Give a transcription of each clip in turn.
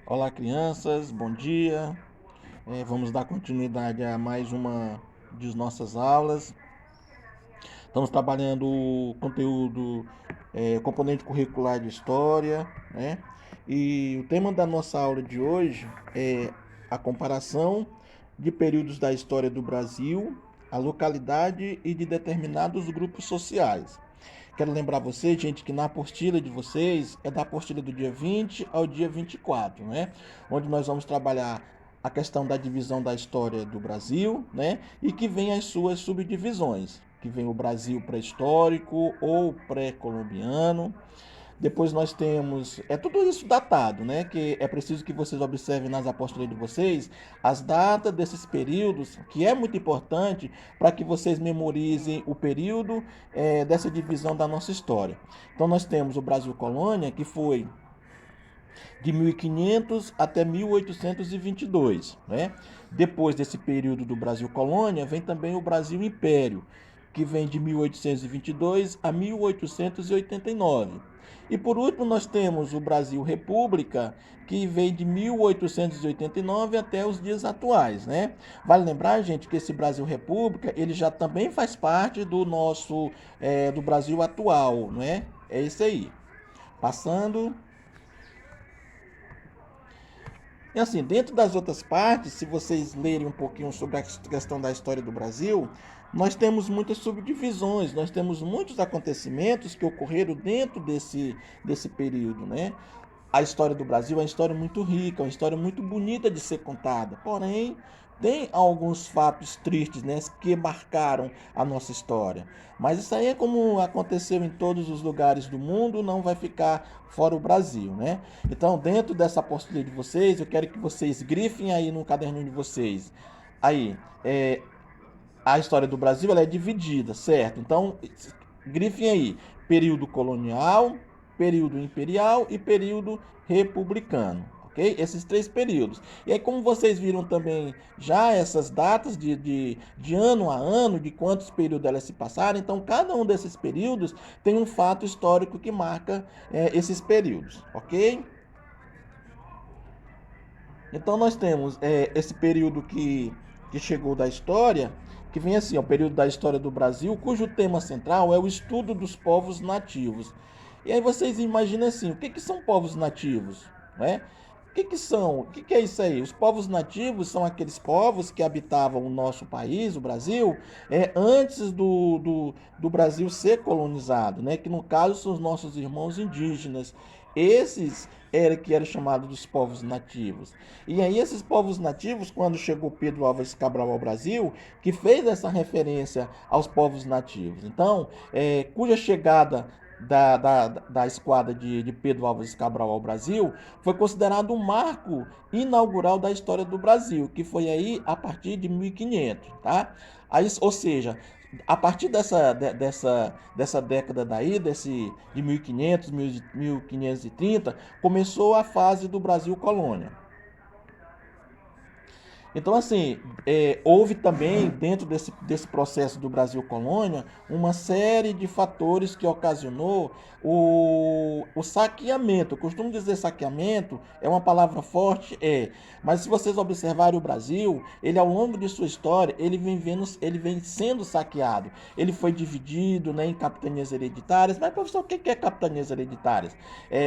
Olá, crianças, bom dia. Vamos dar continuidade a mais uma de nossas aulas. Estamos trabalhando o conteúdo, componente curricular de história, né? E o tema da nossa aula de hoje é a comparação de períodos da história do Brasil, a localidade e de determinados grupos sociais. Quero lembrar vocês, gente, que na apostila de vocês é da apostila do dia 20 ao dia 24, né? Onde nós vamos trabalhar a questão da divisão da história do Brasil, né? E que vem as suas subdivisões, que vem o Brasil pré-histórico ou pré-colombiano. Depois nós temos, tudo isso datado, né? Que é preciso que vocês observem nas apostilas de vocês as datas desses períodos, que é muito importante para que vocês memorizem o período dessa divisão da nossa história. Então nós temos o Brasil Colônia, que foi de 1500 até 1822, né? Depois desse período do Brasil Colônia, vem também o Brasil Império, que vem de 1822 a 1889. E por último, nós temos o Brasil República, que vem de 1889 até os dias atuais, né? Vale lembrar, gente, que esse Brasil República, ele já também faz parte do nosso, do Brasil atual, né? É isso aí. Passando. E assim, dentro das outras partes, se vocês lerem um pouquinho sobre a questão da história do Brasil, nós temos muitas subdivisões, nós temos muitos acontecimentos que ocorreram dentro desse período, né? A história do Brasil é uma história muito rica, uma história muito bonita de ser contada. Porém, tem alguns fatos tristes, né, que marcaram a nossa história. Mas isso aí é como aconteceu em todos os lugares do mundo, não vai ficar fora o Brasil, né? Então, dentro dessa apostila de vocês, eu quero que vocês grifem aí no caderninho de vocês. Aí, a história do Brasil ela é dividida, certo? Então, grifem aí: período colonial, período imperial e período republicano. Ok? Esses três períodos. E aí, como vocês viram também já essas datas de ano a ano, de quantos períodos elas se passaram, então cada um desses períodos tem um fato histórico que marca esses períodos. Ok? Então nós temos esse período que chegou da história, que vem assim, é o período da história do Brasil, cujo tema central é o estudo dos povos nativos. E aí vocês imaginam assim, o que são povos nativos? Né? O que são? O que é isso aí? Os povos nativos são aqueles povos que habitavam o nosso país, o Brasil, antes do Brasil ser colonizado, né? Que no caso são os nossos irmãos indígenas. Esses que eram chamados dos povos nativos. E aí esses povos nativos, quando chegou Pedro Álvares Cabral ao Brasil, que fez essa referência aos povos nativos. Então, cuja chegada da esquadra de Pedro Álvares Cabral ao Brasil foi considerado um marco inaugural da história do Brasil, que foi aí a partir de 1500, tá? Aí, ou seja, a partir dessa década daí, de 1500, 1530, começou a fase do Brasil colônia. Então, assim, houve também, dentro desse processo do Brasil colônia, uma série de fatores que ocasionou o saqueamento. Eu costumo dizer saqueamento, é uma palavra forte, mas se vocês observarem o Brasil, ele ao longo de sua história, ele vem sendo saqueado. Ele foi dividido, né, em capitanias hereditárias. Mas, professor, o que é capitanias hereditárias?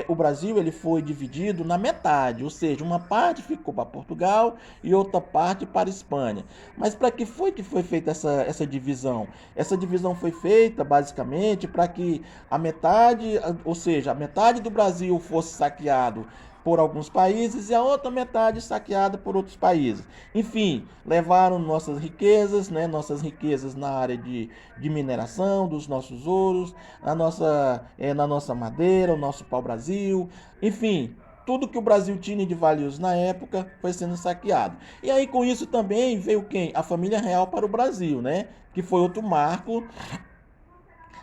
O Brasil ele foi dividido na metade, ou seja, uma parte ficou para Portugal e outra parte para a Espanha. Mas para que foi feita essa divisão? Essa divisão foi feita basicamente para que a metade, ou seja, a metade do Brasil fosse saqueado por alguns países e a outra metade saqueada por outros países. Enfim, levaram nossas riquezas, né, nossas riquezas na área de mineração, dos nossos ouros, na nossa madeira, o nosso pau-brasil, enfim, tudo que o Brasil tinha de valioso na época foi sendo saqueado. E aí com isso também veio quem? A família real para o Brasil, né? Que foi outro marco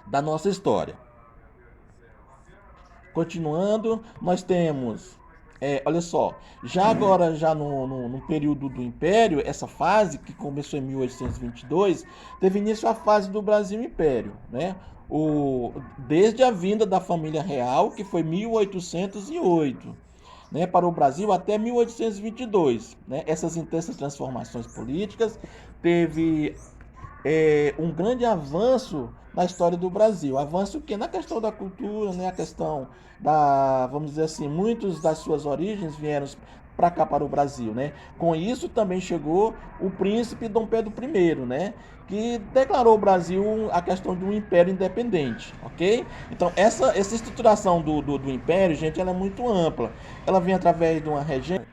da nossa história. Continuando, nós temos, olha só, já agora, já no período do Império, essa fase que começou em 1822, teve início a fase do Brasil Império, né? Desde a vinda da família real, que foi 1808. né, para o Brasil até 1822. Né? Essas intensas transformações políticas teve um grande avanço na história do Brasil. Avanço que na questão da cultura, né, a questão da, vamos dizer assim, muitos das suas origens vieram para cá, para o Brasil, né? Com isso também chegou o príncipe Dom Pedro I, né? Que declarou o Brasil a questão de um império independente, ok? Então essa estruturação do império, gente, ela é muito ampla. Ela vem através de uma região.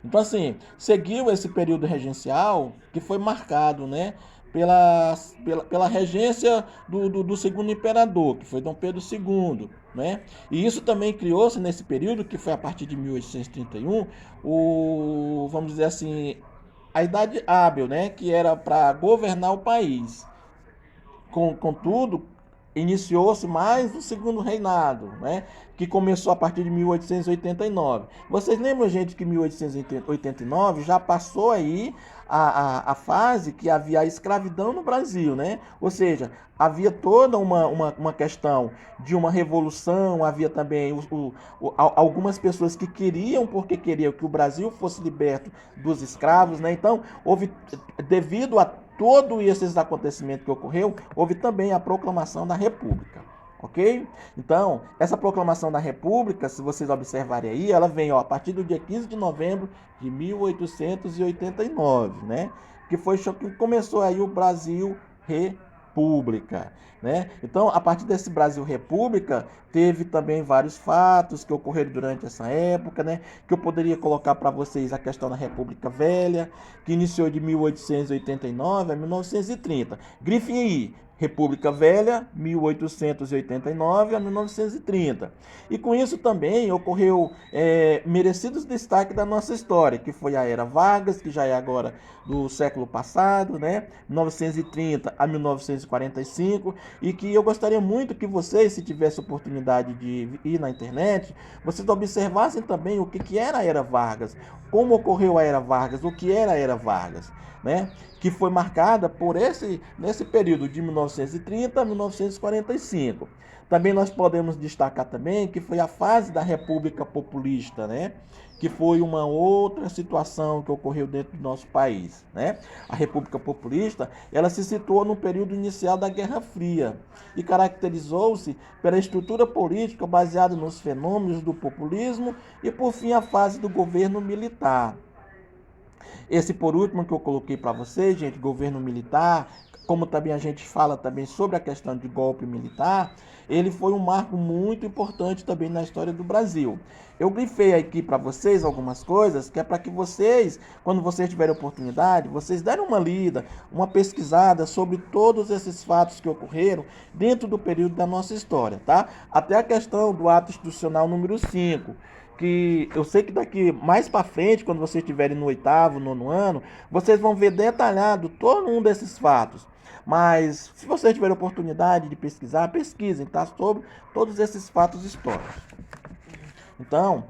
Então, assim, seguiu esse período regencial que foi marcado, né, pela regência do segundo imperador, que foi Dom Pedro II, né? E isso também criou-se nesse período, que foi a partir de 1831, vamos dizer assim, a Idade Hábil, né, que era para governar o país. Contudo, iniciou-se mais o segundo reinado, né? Que começou a partir de 1889. Vocês lembram, gente, que em 1889 já passou aí a fase que havia a escravidão no Brasil, né? Ou seja, havia toda uma questão de uma revolução, havia também algumas pessoas que queriam, porque queriam que o Brasil fosse liberto dos escravos, né? Então, houve, devido a todos esses acontecimentos que ocorreu, houve também a proclamação da República, ok? Então, essa proclamação da República, se vocês observarem aí, ela vem a partir do dia 15 de novembro de 1889, né? Que foi que começou aí o Brasil República, né? Então, a partir desse Brasil República, teve também vários fatos que ocorreram durante essa época, né? Que eu poderia colocar para vocês a questão da República Velha, que iniciou de 1889 a 1930. Grifem aí, República Velha, 1889 a 1930. E com isso também ocorreu merecidos destaques da nossa história, que foi a Era Vargas, que já é agora do século passado, né? 1930 a 1945, e que eu gostaria muito que vocês, se tivessem oportunidade de ir na internet, vocês observassem também o que era a Era Vargas, como ocorreu a Era Vargas, o que era a Era Vargas, né? Que foi marcada por nesse período de 1930 a 1945. Também nós podemos destacar também que foi a fase da República Populista, né? Que foi uma outra situação que ocorreu dentro do nosso país, né? A República Populista, ela se situou no período inicial da Guerra Fria e caracterizou-se pela estrutura política baseada nos fenômenos do populismo e, por fim, a fase do governo militar. Esse por último que eu coloquei para vocês, gente, governo militar, como também a gente fala também sobre a questão de golpe militar, ele foi um marco muito importante também na história do Brasil. Eu grifei aqui para vocês algumas coisas que é para que vocês, quando vocês tiverem oportunidade, vocês derem uma lida, uma pesquisada sobre todos esses fatos que ocorreram dentro do período da nossa história, tá? Até a questão do ato institucional número 5, que eu sei que daqui mais para frente, quando vocês estiverem no 8º, 9º ano, vocês vão ver detalhado todo um desses fatos. Mas se vocês tiverem oportunidade de pesquisar, pesquisem, tá? Sobre todos esses fatos históricos. Então,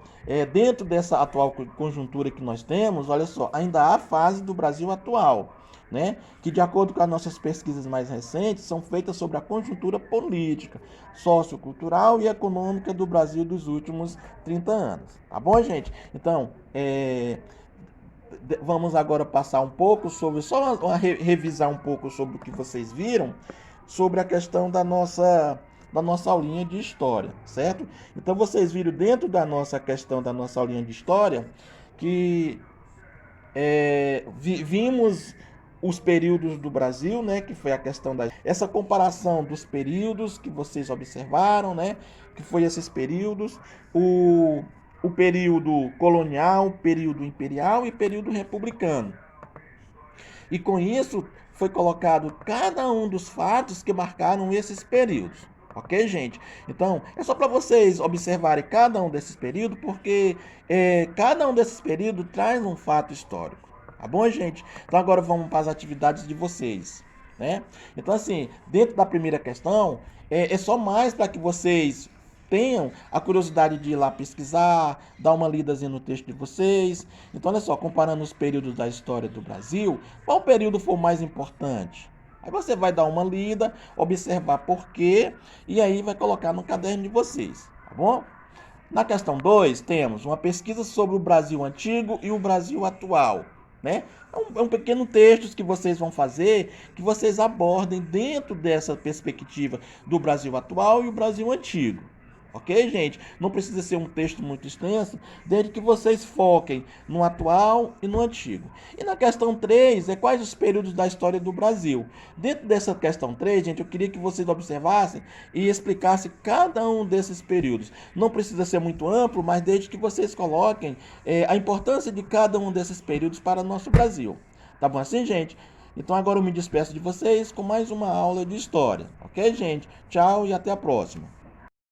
dentro dessa atual conjuntura que nós temos, olha só, ainda há a fase do Brasil atual, né? Que de acordo com as nossas pesquisas mais recentes, são feitas sobre a conjuntura política, sociocultural e econômica do Brasil dos últimos 30 anos. Tá bom, gente? Então, vamos agora passar um pouco sobre, só revisar um pouco sobre o que vocês viram, sobre a questão da nossa aulinha de história, certo? Então vocês viram dentro da nossa questão da nossa aulinha de história que vimos os períodos do Brasil, né, que foi a questão essa comparação dos períodos que vocês observaram, né, que foi esses períodos, o período colonial, período imperial e período republicano. E com isso foi colocado cada um dos fatos que marcaram esses períodos. Ok, gente? Então, é só para vocês observarem cada um desses períodos, porque cada um desses períodos traz um fato histórico. Tá bom, gente? Então, agora vamos para as atividades de vocês, né? Então, assim, dentro da primeira questão, é só mais para que vocês tenham a curiosidade de ir lá pesquisar, dar uma lidazinha no texto de vocês. Então, olha só, comparando os períodos da história do Brasil, qual período foi o mais importante? Aí você vai dar uma lida, observar por quê, e aí vai colocar no caderno de vocês, tá bom? Na questão 2, temos uma pesquisa sobre o Brasil antigo e o Brasil atual, né? É um pequeno texto que vocês vão fazer, que vocês abordem dentro dessa perspectiva do Brasil atual e o Brasil antigo. Ok, gente? Não precisa ser um texto muito extenso, desde que vocês foquem no atual e no antigo. E na questão 3, quais os períodos da história do Brasil. Dentro dessa questão 3, gente, eu queria que vocês observassem e explicassem cada um desses períodos. Não precisa ser muito amplo, mas desde que vocês coloquem a importância de cada um desses períodos para o nosso Brasil. Tá bom assim, gente? Então agora eu me despeço de vocês com mais uma aula de história. Ok, gente? Tchau e até a próxima.